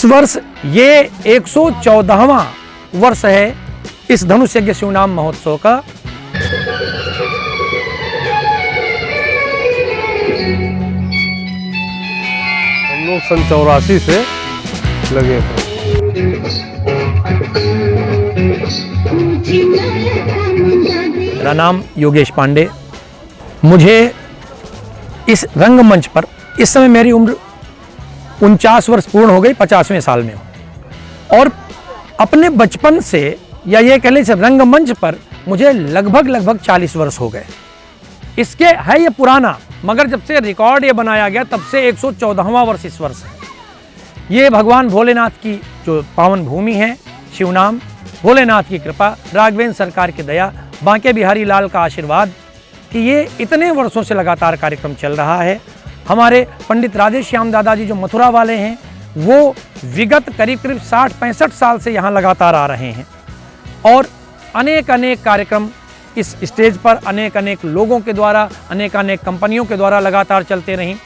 वर्ष ये 114वां वर्ष है इस धनुष यज्ञ शिवनाम महोत्सव का। हम लोग सन 84 से लगे थे। मेरा नाम योगेश पांडे। मुझे इस रंगमंच पर इस समय मेरी उम्र 49 वर्ष पूर्ण हो गई, 50वें साल में हूँ। और अपने बचपन से या ये कह लीजिए रंगमंच पर मुझे लगभग 40 वर्ष हो गए। इसके है ये पुराना, मगर जब से रिकॉर्ड ये बनाया गया तब से 114वां वर्ष इस वर्ष है। ये भगवान भोलेनाथ की जो पावन भूमि है, शिवनाम, भोलेनाथ की कृपा, राघवेंद्र सरकार की दया, बांके बिहारी लाल का आशीर्वाद कि ये इतने वर्षों से लगातार कार्यक्रम चल रहा है। हमारे पंडित राधे श्याम दादाजी जो मथुरा वाले हैं वो विगत करीब 60-65 साल से यहाँ लगातार आ रहे हैं और अनेक कार्यक्रम इस स्टेज पर अनेक लोगों के द्वारा, अनेक कंपनियों के द्वारा लगातार चलते रहीं।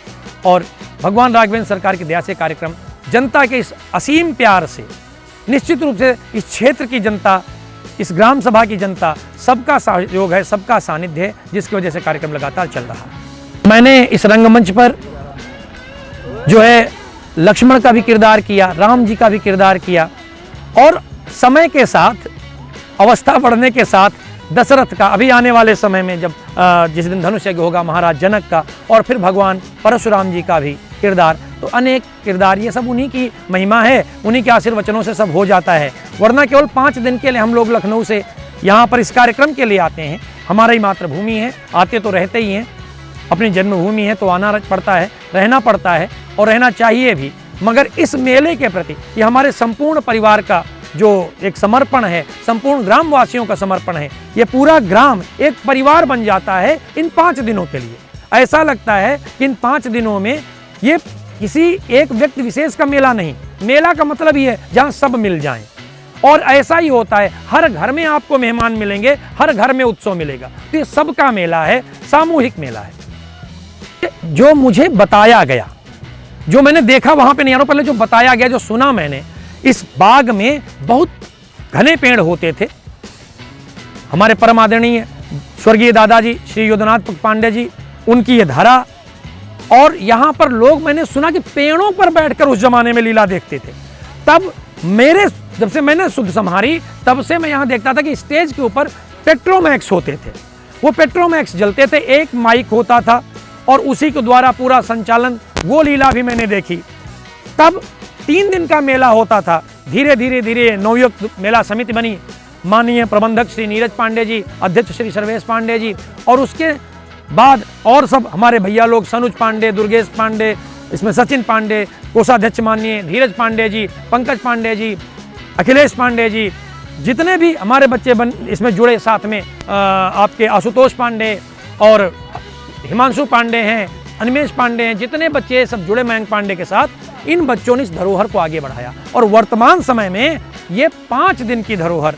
और भगवान राघवेंद्र सरकार की दया से कार्यक्रम जनता के इस असीम प्यार से, निश्चित रूप से इस क्षेत्र की जनता, इस ग्राम सभा की जनता, सबका सहयोग है, सबका सानिध्य है, जिसकी वजह से कार्यक्रम लगातार चल रहा है। मैंने इस रंगमंच पर जो है लक्ष्मण का भी किरदार किया, राम जी का भी किरदार किया और समय के साथ, अवस्था बढ़ने के साथ दशरथ का, अभी आने वाले समय में जब जिस दिन धनुष यज्ञ होगा, महाराज जनक का, और फिर भगवान परशुराम जी का भी किरदार, तो अनेक किरदार, ये सब उन्हीं की महिमा है, उन्हीं के आशीर्वचनों से सब हो जाता है। वरना केवल 5 दिन के लिए हम लोग लखनऊ से यहाँ पर इस कार्यक्रम के लिए आते हैं। हमारा ही मातृभूमि है, आते तो रहते ही हैं, अपनी जन्मभूमि है तो आना पड़ता है, रहना पड़ता है और रहना चाहिए भी। मगर इस मेले के प्रति ये हमारे संपूर्ण परिवार का जो एक समर्पण है, संपूर्ण ग्रामवासियों का समर्पण है। ये पूरा ग्राम एक परिवार बन जाता है इन 5 दिनों के लिए। ऐसा लगता है कि इन 5 दिनों में ये किसी एक व्यक्ति विशेष का मेला नहीं, मेला का मतलब ही है जहाँ सब मिल जाएं। और ऐसा ही होता है, हर घर में आपको मेहमान मिलेंगे, हर घर में उत्सव मिलेगा। तो ये सबका मेला है, सामूहिक मेला है। जो मुझे बताया गया, जो मैंने देखा वहां पे नहीं आ रहा, पहले जो बताया गया, जो सुना मैंने, इस बाग में बहुत घने पेड़ होते थे। हमारे परम आदरणीय स्वर्गीय दादाजी श्री योधनाथ पांडे जी, उनकी ये धरा, और यहाँ पर लोग, मैंने सुना कि पेड़ों पर बैठकर उस जमाने में लीला देखते थे। तब जब से मैंने सुध संभारी तब से मैं यहाँ देखता था कि स्टेज के ऊपर पेट्रोमैक्स होते थे। वो पेट्रोमैक्स जलते थे, एक माइक होता था और उसी के द्वारा पूरा संचालन, वो लीला भी मैंने देखी। तब 3 दिन का मेला होता था। धीरे धीरे नवयुक्त मेला समिति बनी, माननीय प्रबंधक श्री नीरज पांडे जी, अध्यक्ष श्री सर्वेश पांडे जी, और उसके बाद और सब हमारे भैया लोग, सनुज पांडे, दुर्गेश पांडे, इसमें सचिन पांडे, कोषाध्यक्ष माननीय धीरज पांडे जी, पंकज पांडे जी, अखिलेश पांडे जी, जितने भी हमारे बच्चे इसमें जुड़े, साथ में आपके आशुतोष पांडे और हिमांशु पांडे हैं, अनिमेश पांडे हैं, जितने बच्चे सब जुड़े मयंक पांडे के साथ, इन बच्चों ने इस धरोहर को आगे बढ़ाया। और वर्तमान समय में ये 5 दिन की धरोहर,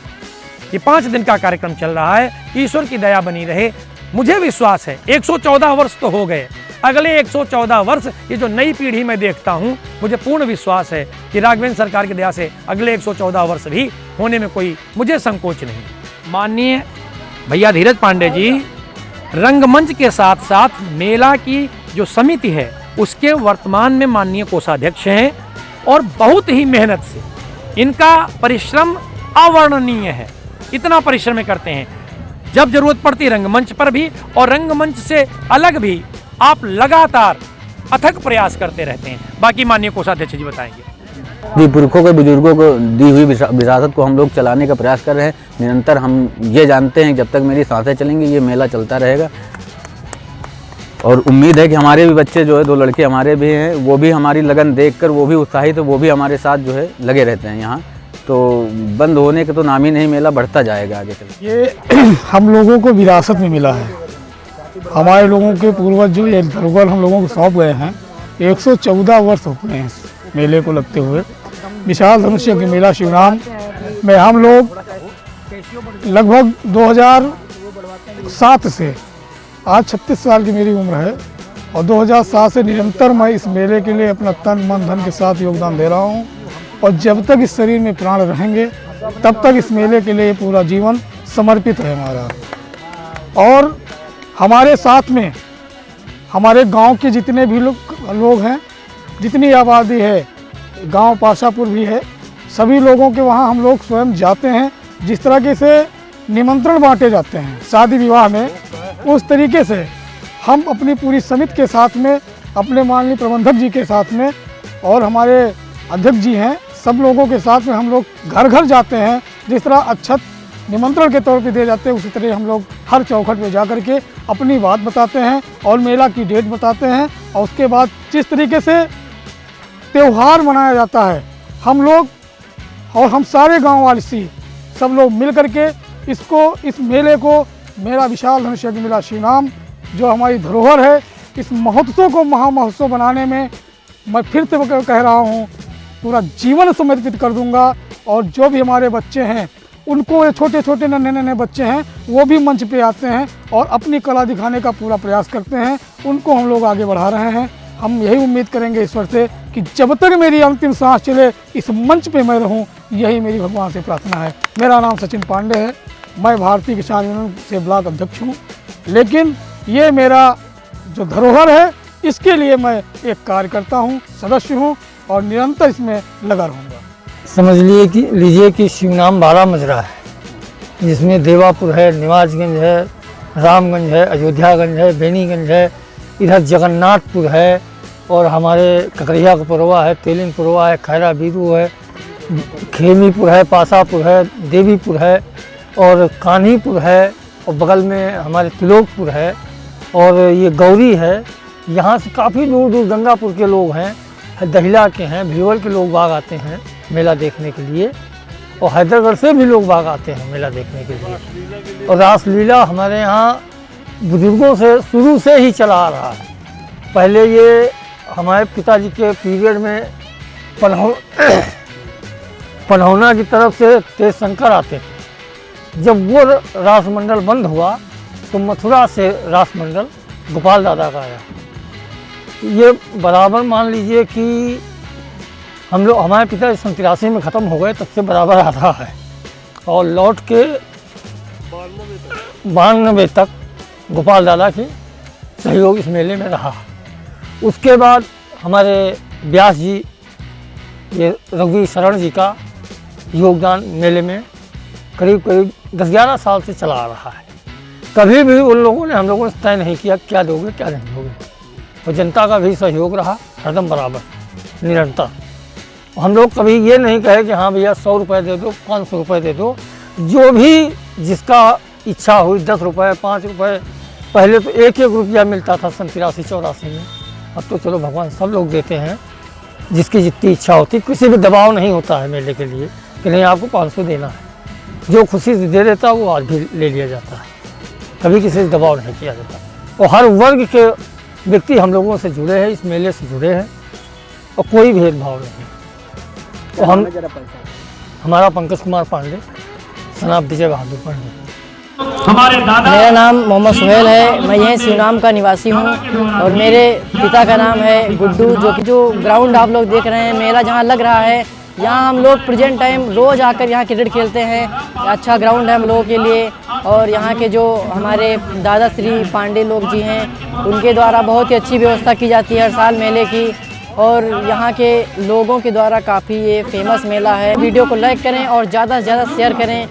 ये 5 दिन का कार्यक्रम चल रहा है। ईश्वर की दया बनी रहे। मुझे विश्वास है 114 वर्ष तो हो गए, अगले 114 वर्ष ये जो नई पीढ़ी में देखता हूँ, मुझे पूर्ण विश्वास है कि राघवेंद्र सरकार की दया से अगले 114 वर्ष भी होने में कोई मुझे संकोच नहीं। माननीय भैया धीरज पांडे जी रंगमंच के साथ साथ मेला की जो समिति है उसके वर्तमान में माननीय कोषाध्यक्ष हैं और बहुत ही मेहनत से इनका परिश्रम अवर्णनीय है। इतना परिश्रम करते हैं, जब जरूरत पड़ती रंगमंच पर भी और रंगमंच से अलग भी आप लगातार अथक प्रयास करते रहते हैं। बाकी माननीय कोषाध्यक्ष जी बताएंगे। जी, पुरखों के बुजुर्गों को दी हुई विरासत को हम लोग चलाने का प्रयास कर रहे हैं। निरंतर हम ये जानते हैं जब तक मेरी सांसें चलेंगी ये मेला चलता रहेगा और उम्मीद है कि हमारे भी बच्चे जो है, 2 लड़के हमारे भी हैं, वो भी हमारी लगन देखकर वो भी उत्साहित है, वो भी हमारे साथ जो है लगे रहते हैं। यहाँ तो बंद होने के तो नाम ही नहीं, मेला बढ़ता जाएगा आगे चल। ये हम लोगों को विरासत में मिला है। हमारे लोगों के पूर्वज जो ये धरोहर हम लोगों को सौंप गए हैं। 114 वर्ष हो गए हैं इस मेले को लगते हुए। विशाल धनुष यज्ञ मेला शिवनाम में हम लोग लगभग 2007 से, आज 36 साल की मेरी उम्र है, और 2007 से निरंतर मैं इस मेले के लिए अपना तन मन धन के साथ योगदान दे रहा हूँ। और जब तक इस शरीर में प्राण रहेंगे तब तक इस मेले के लिए पूरा जीवन समर्पित है हमारा। और हमारे साथ में हमारे गांव के जितने भी लोग हैं, जितनी आबादी है, गांव पाशापुर भी है, सभी लोगों के वहां हम लोग स्वयं जाते हैं। जिस तरीके से निमंत्रण बांटे जाते हैं शादी विवाह में, उस तरीके से हम अपनी पूरी समिति के साथ में, अपने माननीय प्रबंधक जी के साथ में और हमारे अध्यक्ष जी हैं, सब लोगों के साथ में हम लोग घर घर जाते हैं। जिस तरह अक्षत निमंत्रण के तौर पे दिए जाते हैं, उसी तरह हम लोग हर चौखट पे जा कर के अपनी बात बताते हैं और मेला की डेट बताते हैं। और उसके बाद जिस तरीके से त्यौहार मनाया जाता है, हम लोग और हम सारे गाँव वासी सब लोग मिल कर के इस मेले को, मेरा विशाल धनुष यज्ञ मेला शिवनाम जो हमारी धरोहर है, इस महोत्सव को महामहोत्सव बनाने में मैं फिर से कह रहा हूँ पूरा जीवन समर्पित कर दूंगा। और जो भी हमारे बच्चे हैं, उनको, ये छोटे छोटे नन्हे बच्चे हैं, वो भी मंच पे आते हैं और अपनी कला दिखाने का पूरा प्रयास करते हैं, उनको हम लोग आगे बढ़ा रहे हैं। हम यही उम्मीद करेंगे ईश्वर से कि जब तक मेरी अंतिम सांस चले इस मंच पे मैं रहूं, यही मेरी भगवान से प्रार्थना है। मेरा नाम सचिन पांडे है, मैं भारतीय किसान यूनियन से ब्लॉक अध्यक्ष हूँ, लेकिन ये मेरा जो धरोहर है, इसके लिए मैं एक कार्यकर्ता हूँ, सदस्य हूँ और निरंतर इसमें लगा रहूँगा। समझ लीजिए कि शिवनाम 12 मजरा है, जिसमें देवापुर है, निवासगंज है, रामगंज है, अयोध्यागंज है, बेनीगंज है, इधर जगन्नाथपुर है और हमारे ककरिया का पुरवा है, तेलिन पुरवा है, खैरा बीरू है, खेमीपुर है, पासापुर है, देवीपुर है और कान्हीपुर है और बगल में हमारे तिलोकपुर है और ये गौरी है। यहाँ से काफ़ी दूर दूर गंगापुर के लोग हैं, दहिला के हैं, भिवल के लोग बाग आते हैं मेला देखने के लिए और हैदरगढ़ से भी लोग बाग आते हैं मेला देखने के लिए। और रासलीला हमारे यहाँ बुजुर्गों से शुरू से ही चला आ रहा है। पहले ये हमारे पिताजी के पीरियड में पन्हौना की तरफ से तेज शंकर आते थे। जब वो रासमंडल बंद हुआ तो मथुरा से रासमंडल गोपाल दादा का आया। ये बराबर मान लीजिए कि हमारे पिता 83 में ख़त्म हो गए, तब से बराबर आ रहा है और लौट के 92 तक गोपाल दादा के सहयोग इस मेले में रहा। उसके बाद हमारे व्यास जी, ये रघुवीर शरण जी का योगदान मेले में करीब 10-11 साल से चला आ रहा है। कभी भी उन लोगों ने, हम लोगों ने तय नहीं किया क्या दोगे क्या नहीं दोगे, और जनता का भी सहयोग रहा हरदम बराबर, निरंतर। हम लोग कभी ये नहीं कहे कि हाँ भैया 100 रुपये दे दो, 500 रुपये दे दो, जो भी जिसका इच्छा हुई, 10 रुपये, 5 रुपये। पहले तो 1-1 रुपया मिलता था 83-84 में, अब तो चलो भगवान सब लोग देते हैं, जिसकी जितनी इच्छा होती। किसी भी दबाव नहीं होता है मेले के लिए कि नहीं आपको 500 देना है, जो खुशी से दे देता वो आज भी ले लिया जाता है, कभी किसी से दबाव नहीं किया जाता। और हर वर्ग के व्यक्ति हम लोगों से जुड़े हैं, इस मेले से जुड़े हैं और कोई भेदभाव नहीं। तो हमारा पंकज कुमार पांडे, सनाब विजय बहादुर पांडे। मेरा नाम मोहम्मद सुहेल है, मैं यहीं शिवनाम का निवासी हूँ और मेरे पिता का नाम है गुड्डू। जो ग्राउंड आप लोग देख रहे हैं, मेला जहाँ लग रहा है, यहाँ हम लोग प्रेजेंट टाइम रोज़ आकर यहाँ क्रिकेट खेलते हैं। अच्छा ग्राउंड है हम लोगों के लिए और यहाँ के जो हमारे दादा श्री पांडे लोग जी हैं, उनके द्वारा बहुत ही अच्छी व्यवस्था की जाती है हर साल मेले की और यहाँ के लोगों के द्वारा काफ़ी ये फेमस मेला है। वीडियो को लाइक करें और ज़्यादा से ज़्यादा शेयर करें।